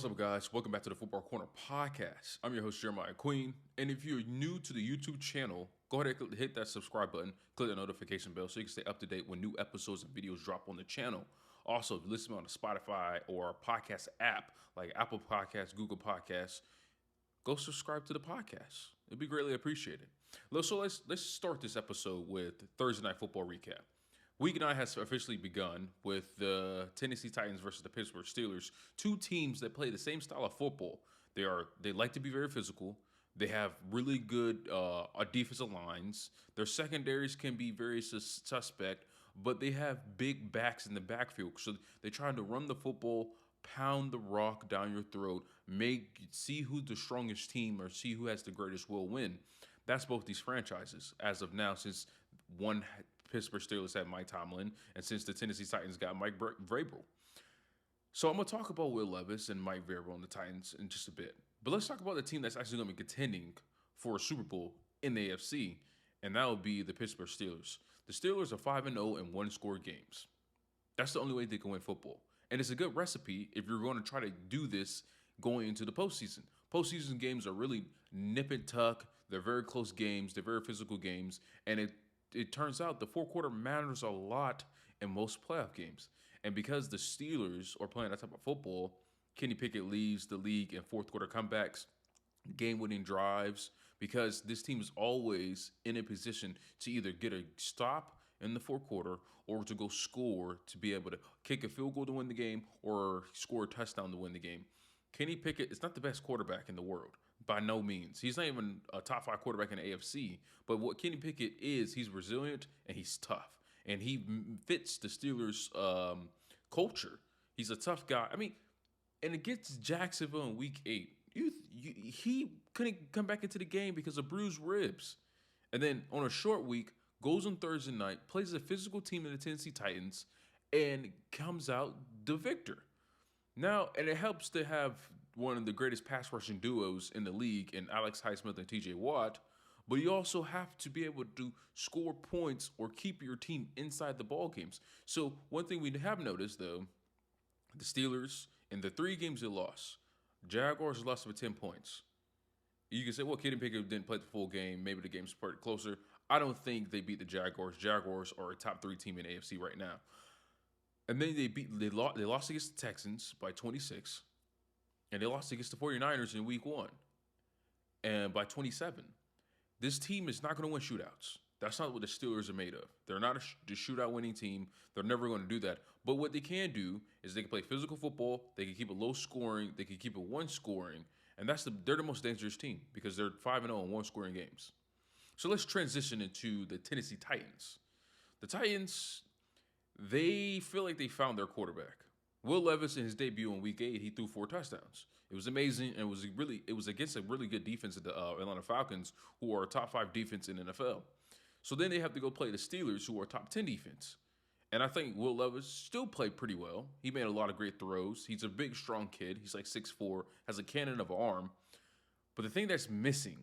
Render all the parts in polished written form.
What's up, guys? Welcome back to the Football Corner podcast. I'm your host, Jeremiah Queen. And if you're new to the YouTube channel, go ahead and hit that subscribe button, click the notification bell so you can stay up to date when new episodes and videos drop on the channel. Also, if you listen on a Spotify or a podcast app like Apple Podcasts, Google Podcasts, go subscribe to the podcast. It'd be greatly appreciated. So let's start this episode with Thursday Night Football recap. Week 9 has officially begun with the Tennessee Titans versus the Pittsburgh Steelers, two teams that play the same style of football. They like to be very physical. They have really good defensive lines. Their secondaries can be very suspect, but they have big backs in the backfield. So they're trying to run the football, pound the rock down your throat, see who the strongest team or see who has the greatest will win. That's both these franchises as of now, since one Pittsburgh Steelers had Mike Tomlin, and since the Tennessee Titans got Mike Vrabel. So I'm going to talk about Will Levis and Mike Vrabel and the Titans in just a bit. But let's talk about the team that's actually going to be contending for a Super Bowl in the AFC, and that would be the Pittsburgh Steelers. The Steelers are 5-0 in one-score games. That's the only way they can win football. And it's a good recipe if you're going to try to do this going into the postseason. Postseason games are really nip and tuck. They're very close games. They're very physical games. And it turns out the fourth quarter matters a lot in most playoff games. And because the Steelers are playing that type of football, Kenny Pickett leads the league in fourth quarter comebacks, game-winning drives, because this team is always in a position to either get a stop in the fourth quarter or to go score to be able to kick a field goal to win the game or score a touchdown to win the game. Kenny Pickett is not the best quarterback in the world. By no means. He's not even a top 5 quarterback in the AFC. But what Kenny Pickett is, he's resilient and he's tough. And he fits the Steelers' culture. He's a tough guy. I mean, and against Jacksonville in Week 8, he couldn't come back into the game because of bruised ribs. And then on a short week, goes on Thursday night, plays a physical team in the Tennessee Titans, and comes out the victor. Now, and it helps to have one of the greatest pass rushing duos in the league in Alex Highsmith and TJ Watt, but you also have to be able to score points or keep your team inside the ball games. So one thing we have noticed, though, the Steelers, in the 3 games they lost, Jaguars lost by 10 points. You can say, well, Kenny Pickett didn't play the full game. Maybe the game's pretty closer. I don't think they beat the Jaguars. Jaguars are a top 3 team in the AFC right now. And then they lost against the Texans by 26. And they lost against the 49ers in Week 1. And by 27. This team is not going to win shootouts. That's not what the Steelers are made of. They're not a shootout winning team. They're never going to do that. But what they can do is they can play physical football. They can keep it low scoring. They can keep it one scoring. And they're the most dangerous team because they're 5-0 in one scoring games. So let's transition into the Tennessee Titans. The Titans, they feel like they found their quarterback. Will Levis, in his debut in Week 8, he threw 4 touchdowns. It was amazing, and it was against a really good defense of the Atlanta Falcons, who are a top 5 defense in the NFL. So then they have to go play the Steelers, who are a top 10 defense. And I think Will Levis still played pretty well. He made a lot of great throws. He's a big, strong kid. He's like 6'4", has a cannon of an arm. But the thing that's missing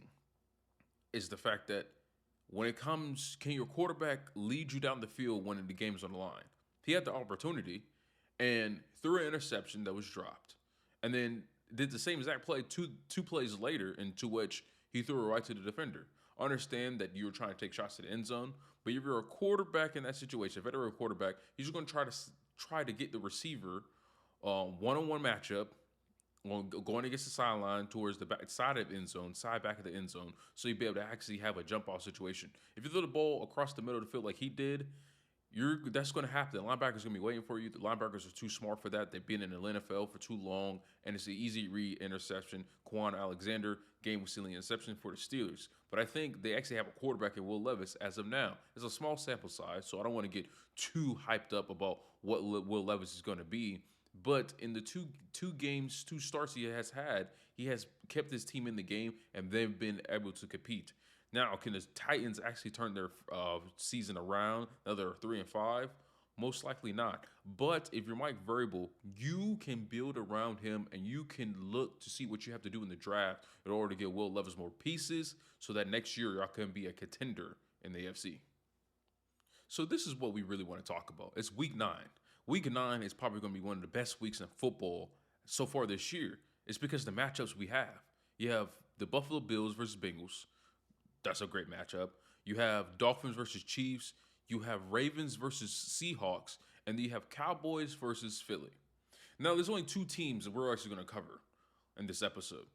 is the fact that when it comes, can your quarterback lead you down the field when the game's on the line? He had the opportunity and threw an interception that was dropped. And then did the same exact play two plays later, into which he threw it right to the defender. Understand that you're trying to take shots to the end zone, but if you're a quarterback in that situation, a veteran quarterback, he's just going to try to get the receiver one-on-one matchup, going against the sideline towards the back side of the end zone, side back of the end zone, so you'd be able to actually have a jump off situation. If you throw the ball across the middle of the field like he did, that's going to happen. The linebackers going to be waiting for you. The linebackers are too smart for that. They've been in the NFL for too long, and it's an easy read interception. Quan Alexander, game-sealing interception for the Steelers. But I think they actually have a quarterback in Will Levis as of now. It's a small sample size, so I don't want to get too hyped up about what Will Levis is going to be. But in the two starts he has had, he has kept his team in the game, and they've been able to compete. Now, can the Titans actually turn their season around? Now they're 3-5. Most likely not. But if you're Mike Vrabel, you can build around him and you can look to see what you have to do in the draft in order to get Will Levis more pieces so that next year y'all can be a contender in the AFC. So this is what we really want to talk about. It's Week 9. Week 9 is probably going to be one of the best weeks in football so far this year. It's because the matchups we have. You have the Buffalo Bills versus Bengals. That's a great matchup. You have Dolphins versus Chiefs. You have Ravens versus Seahawks. And then you have Cowboys versus Philly. Now, there's only two teams that we're actually going to cover in this episode.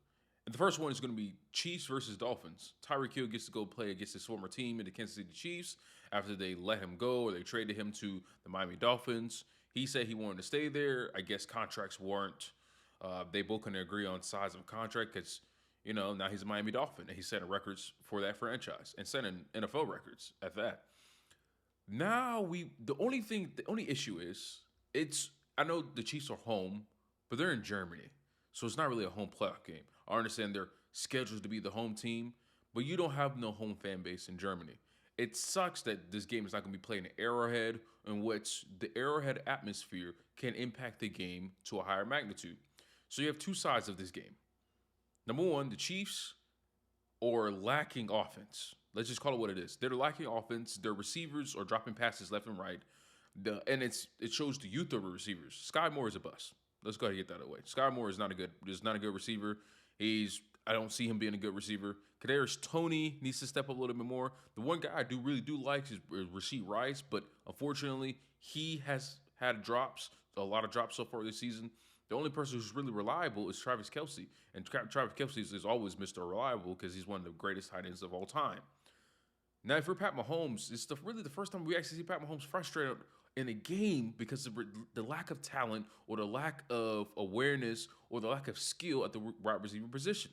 And the first one is going to be Chiefs versus Dolphins. Tyreek Hill gets to go play against his former team in the Kansas City Chiefs after they let him go or they traded him to the Miami Dolphins. He said he wanted to stay there. I guess contracts weren't. They both couldn't agree on size of contract because, now he's a Miami Dolphin and he's setting records for that franchise and setting NFL records at that. Now the only issue is I know the Chiefs are home, but they're in Germany. So it's not really a home playoff game. I understand they're scheduled to be the home team, but you don't have no home fan base in Germany. It sucks that this game is not going to be played in Arrowhead, in which the Arrowhead atmosphere can impact the game to a higher magnitude. So you have two sides of this game. Number one, the Chiefs are lacking offense. Let's just call it what it is. They're lacking offense. Their receivers are dropping passes left and right. And it shows the youth of the receivers. Sky Moore is a bust. Let's go ahead and get that away. Sky Moore is not a good receiver. I don't see him being a good receiver. Kadarius Toney needs to step up a little bit more. The one guy I really do like is Rashee Rice, but unfortunately, he has had a lot of drops so far this season. The only person who's really reliable is Travis Kelce. And Travis Kelce is always Mr. Reliable because he's one of the greatest tight ends of all time. Now, if you're Pat Mahomes, it's really the first time we actually see Pat Mahomes frustrated in a game because of the lack of talent or the lack of awareness or the lack of skill at the wide receiver position.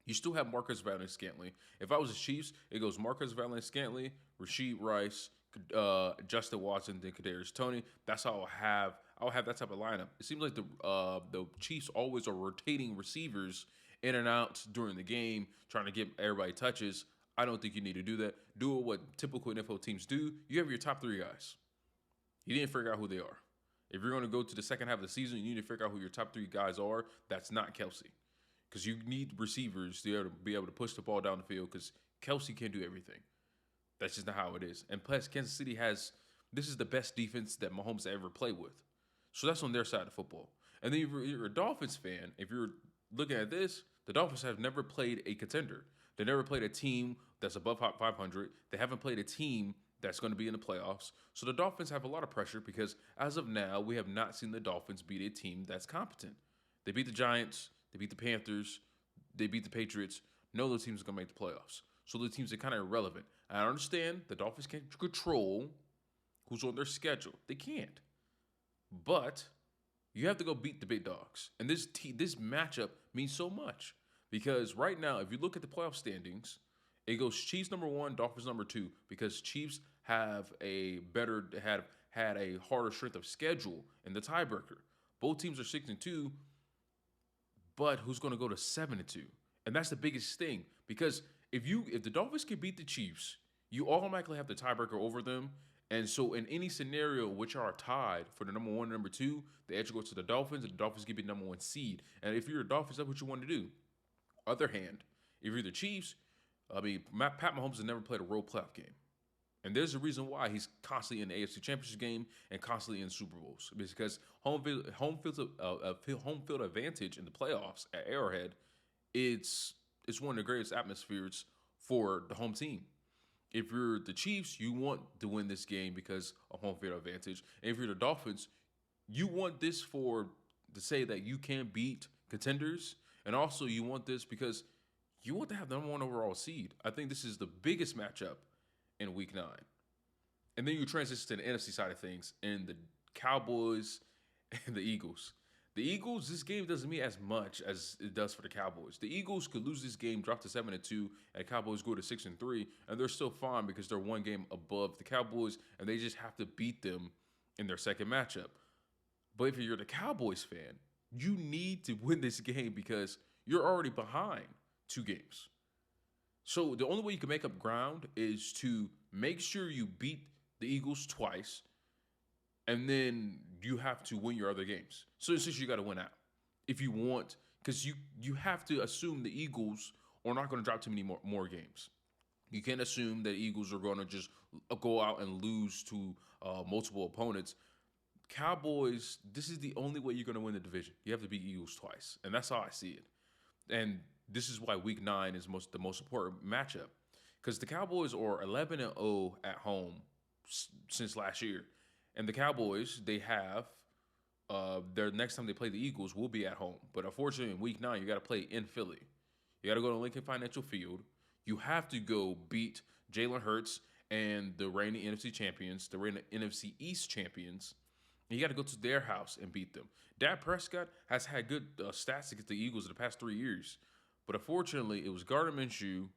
You still have Marcus Valdes-Scantling. If I was the Chiefs, it goes Marcus Valdes-Scantling, Rashee Rice, Justin Watson, then Kadarius Toney. That's how I'll have that type of lineup. It seems like the Chiefs always are rotating receivers in and out during the game, trying to get everybody touches. I don't think you need to do that. Do what typical NFL teams do. You have your top three guys. You need to figure out who they are. If you're going to go to the second half of the season, you need to figure out who your top three guys are. That's not Kelce. Because you need receivers to be able to push the ball down the field because Kelce can't do everything. That's just not how it is. And plus, Kansas City this is the best defense that Mahomes ever played with. So that's on their side of football. And then if you're a Dolphins fan, if you're looking at this, the Dolphins have never played a contender. They never played a team that's above 500. They haven't played a team that's going to be in the playoffs. So the Dolphins have a lot of pressure because as of now, we have not seen the Dolphins beat a team that's competent. They beat the Giants. They beat the Panthers. They beat the Patriots. No other teams are going to make the playoffs. So the teams are kind of irrelevant. I understand the Dolphins can't control who's on their schedule. They can't. But you have to go beat the big dogs. And this matchup means so much. Because right now, if you look at the playoff standings, it goes Chiefs number 1, Dolphins number 2, because Chiefs have had a harder strength of schedule in the tiebreaker. Both teams are 6-2, but who's going to go to 7-2? And that's the biggest thing because if the Dolphins can beat the Chiefs, you automatically have the tiebreaker over them. And so in any scenario which are tied for the number 1 and number 2, the edge goes to the Dolphins, and the Dolphins can be the number 1 seed. And if you're a Dolphins, that's what you want to do. Other hand, if you're the Chiefs, Pat Mahomes has never played a road playoff game. And there's a reason why he's constantly in the AFC Championship game and constantly in Super Bowls. Because home field advantage in the playoffs at Arrowhead, it's one of the greatest atmospheres for the home team. If you're the Chiefs, you want to win this game because of home field advantage. And if you're the Dolphins, you want this to say that you can beat contenders. And also you want this because you want to have the number 1 overall seed. I think this is the biggest matchup in Week 9. And then you transition to the NFC side of things and the Cowboys and the Eagles. The Eagles, this game doesn't mean as much as it does for the Cowboys. The Eagles could lose this game, drop to 7-2, and the Cowboys go to 6-3, and they're still fine because they're one game above the Cowboys, and they just have to beat them in their second matchup. But if you're the Cowboys fan, you need to win this game because you're already behind 2 games. So the only way you can make up ground is to make sure you beat the Eagles twice, and then you have to win your other games. So it's just you got to win out if you want, because you have to assume the Eagles are not going to drop too many more games. You can't assume that Eagles are going to just go out and lose to multiple opponents. Cowboys, this is the only way you're going to win the division. You have to beat Eagles twice, and that's how I see it. And this is why Week 9 is the most important matchup, because the Cowboys are 11-0 at home since last year, and the Cowboys, they have their next time they play the Eagles will be at home. But unfortunately, in Week 9, you got to play in Philly. You got to go to Lincoln Financial Field. You have to go beat Jalen Hurts and the reigning NFC champions, the reigning NFC East champions. You got to go to their house and beat them. Dak Prescott has had good stats against the Eagles in the past 3 years. But unfortunately, it was Gardner Minshew,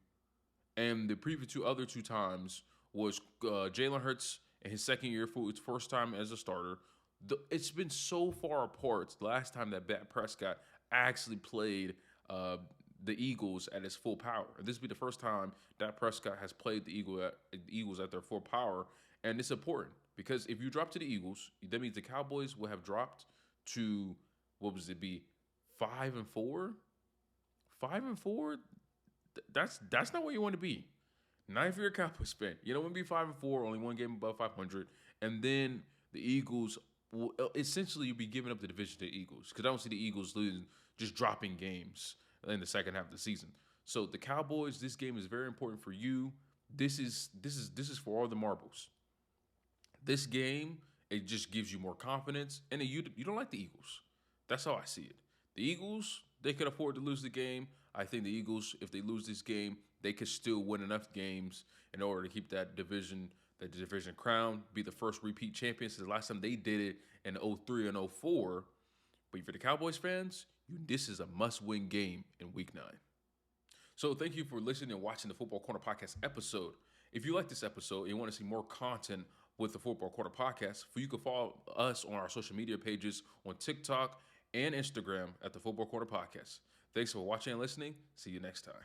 and the previous other two times was Jalen Hurts in his second year for his first time as a starter. It's been so far apart the last time that Dak Prescott actually played the Eagles at its full power. This will be the first time Dak Prescott has played the Eagles at their full power, and it's important because if you drop to the Eagles, that means the Cowboys will have dropped to, what was it be, 5-4? 5-4? That's not where you want to be. Not if you're a Cowboys fan. You don't want to be 5-4, only one game above 500, and then the Eagles will essentially you'll be giving up the division to the Eagles, because I don't see the Eagles losing, just dropping games in the second half of the season. So the Cowboys, this game is very important for you. This is for all the marbles. This game, it just gives you more confidence, and you don't like the Eagles. That's how I see it. The Eagles, they could afford to lose the game. I think the Eagles, if they lose this game, they could still win enough games in order to keep that division crown, be the first repeat champions. The last time they did it in 2003 and 2004. But for the Cowboys fans, this is a must-win game in Week 9. So thank you for listening and watching the Football Corner Podcast episode. If you like this episode and you want to see more content with the Football Corner Podcast, you can follow us on our social media pages on TikTok and Instagram at the Football Corner Podcast. Thanks for watching and listening. See you next time.